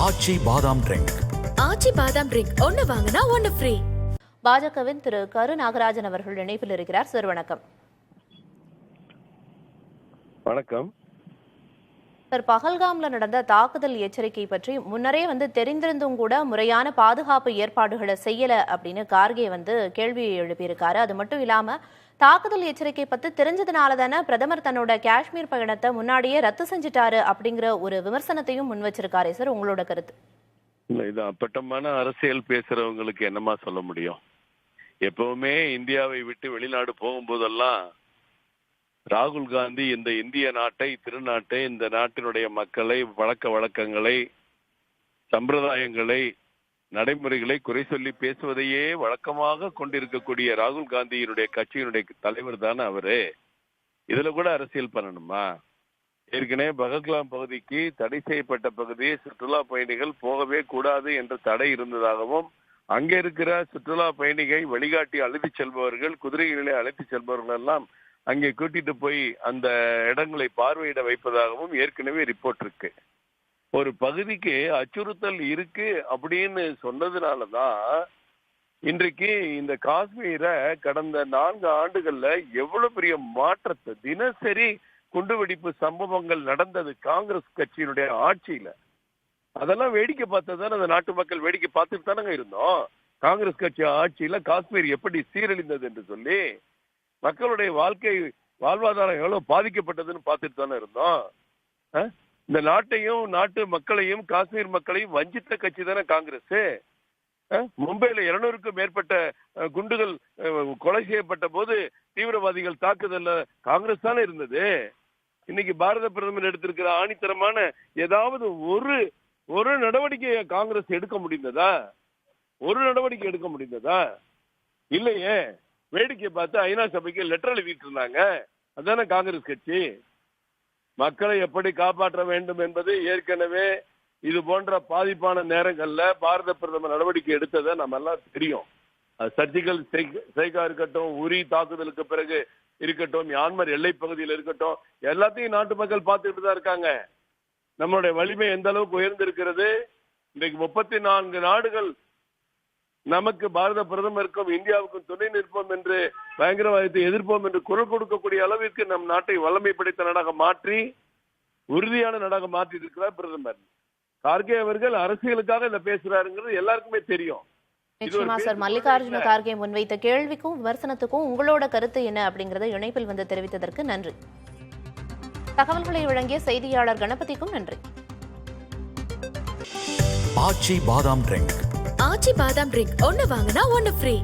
ஆச்சி பாதாம் ட்ரிங்க். ஆச்சி பாதாம் ட்ரிங்க் ஒன்னு வாங்கினா ஒன்னு ஃப்ரீ. பாஜகவின் திரு கரு நாகராஜன் அவர்கள் இணைப்பில் இருக்கிறார். சார் வணக்கம். வணக்கம் சார், பஹல்காம்ல நடந்த தாக்குதல் எச்சரிக்கை பற்றி முன்னரே தெரிந்திருந்தும் கூட முறையான பாதுகாப்பு ஏற்பாடுகளை செய்யல அப்படின்னு கார்கே கேள்வி எழுப்பியிருக்காரு. அது மட்டும் இல்லாம தாக்குதல் எச்சரிக்கை பத்தி தெரிஞ்சதுனால தானே பிரதமர் தன்னோட காஷ்மீர் பயணத்தை முன்னாடியே ரத்து செஞ்சிட்டாரு அப்படிங்கிற ஒரு விமர்சனத்தையும் முன் வச்சிருக்காரு. சார், உங்களோட கருத்து? இல்ல, இது அப்பட்டமான அரசியல் பேசுறவங்களுக்கு என்னமா சொல்ல முடியும்? எப்பவுமே இந்தியாவை விட்டு வெளிநாடு போகும்போதெல்லாம் ராகுல் காந்தி இந்த இந்திய நாட்டை, திருநாட்டை, இந்த நாட்டினுடைய மக்களை, பழக்க வழக்கங்களை, சம்பிரதாயங்களை, நடைமுறைகளை குறை சொல்லி பேசுவதையே வழக்கமாக கொண்டிருக்கக்கூடிய ராகுல் காந்தியினுடைய கட்சியினுடைய தலைவர் தானே அவரு. இதுல கூட அரசியல் பண்ணணுமா? ஏற்கனவே பஹல்காம் பகுதிக்கு தடை செய்யப்பட்ட பகுதியை சுற்றுலா பயணிகள் போகவே கூடாது என்ற தடை இருந்ததாகவும், அங்க இருக்கிற சுற்றுலா பயணிகள் வழிகாட்டி அழைத்து செல்பவர்கள், குதிரைகளை அழைத்து செல்பவர்கள் எல்லாம் அங்கே கூட்டிட்டு போய் அந்த இடங்களை பார்வையிட வைப்பதாகவும் ஏற்கனவே ரிப்போர்ட் இருக்கு. ஒரு பகுதிக்கு அச்சுறுத்தல் இருக்கு அப்படின்னு சொன்னதுனாலதான் இன்றைக்கு இந்த காஷ்மீரை கடந்த 4 ஆண்டுகள்ல எவ்வளவு பெரிய மாற்றத்தை, தினசரி குண்டுவெடிப்பு சம்பவங்கள் நடந்தது காங்கிரஸ் கட்சியினுடைய ஆட்சியில. அதெல்லாம் வேடிக்கை பார்த்ததானே அந்த நாட்டு மக்கள் வேடிக்கை பார்த்துட்டு தானங்க இருந்தோம். காங்கிரஸ் கட்சி ஆட்சியில காஷ்மீர் எப்படி சீரழிந்தது என்று சொல்லி மக்களுடைய வாழ்வாதாரம் எவ்வளவு பாதிக்கப்பட்டதுன்னு பார்த்துட்டு தானே இருந்தோம். இந்த நாட்டையும் நாட்டு மக்களையும் காஷ்மீர் மக்களையும் வஞ்சித்த கட்சி தானே காங்கிரஸ். மும்பையில 200க்கும் மேற்பட்ட குண்டுகள் கொலை செய்யப்பட்ட போது தீவிரவாதிகள் தாக்குதல்ல காங்கிரஸ் தானே இருந்தது. இன்னைக்கு பாரத பிரதமர் எடுத்திருக்கிற ஆணித்தரமான ஏதாவது ஒரு நடவடிக்கையை காங்கிரஸ் எடுக்க முடிந்ததா? ஒரு நடவடிக்கை எடுக்க முடிந்ததா? இல்லையே. வேடிக்கை பார்த்து ஐநா சபைக்கு லெட்டர் எழுதிட்டு இருந்தாங்க. அதானே காங்கிரஸ் கட்சி. மக்களை எப்படி காப்பாற்ற வேண்டும் என்பது ஏற்கனவே இது போன்ற பாதிப்பான நேரங்கள்ல பாரத பிரதமர் நடவடிக்கை எடுத்ததை நம்ம எல்லாம் தெரியும். சர்ஜிக்கல் ஸ்ட்ரைக்கா இருக்கட்டும், உரி தாக்குதலுக்கு பிறகு இருக்கட்டும், மியான்மர் எல்லை பகுதியில் இருக்கட்டும், எல்லாத்தையும் நாட்டு மக்கள் பார்த்துட்டு தான் இருக்காங்க. நம்மளுடைய வலிமை எந்த அளவுக்கு உயர்ந்திருக்கிறது. இன்றைக்கு 34 நாடுகள் நமக்கு பாரத பிரதமருக்கும் இந்தியாவுக்கும் துணை நிற்போம் என்று, பயங்கரவாதத்தை எதிர்ப்போம் என்று குரல் கொடுக்கக்கூடிய அளவிற்கு நம் நாட்டை வல்லமை படைத்த நாடாக மாற்றி, உறுதியான நாடாக மாற்றி இருக்கிறார் பிரதமர். கார்கே அவர்கள் அரசியலுக்காக இதை பேசுறாருங்கிறது எல்லாருக்குமே தெரியும். நிச்சயமா சார், மல்லிகார்ஜுன கார்கே முன்வைத்த கேள்விக்கும் விமர்சனத்துக்கும் உங்களோட கருத்து என்ன அப்படிங்கறத இணைப்பில் தெரிவித்ததற்கு நன்றி. தகவல்களை வழங்கிய செய்தியாளர் கணபதிக்கும் நன்றி. ஆச்சி பாதாம் ட்ரிங்க். ஆச்சி பாதாம் ட்ரிங்க் ஒன்னு வாங்கினா ஒன்னு ஃப்ரீ.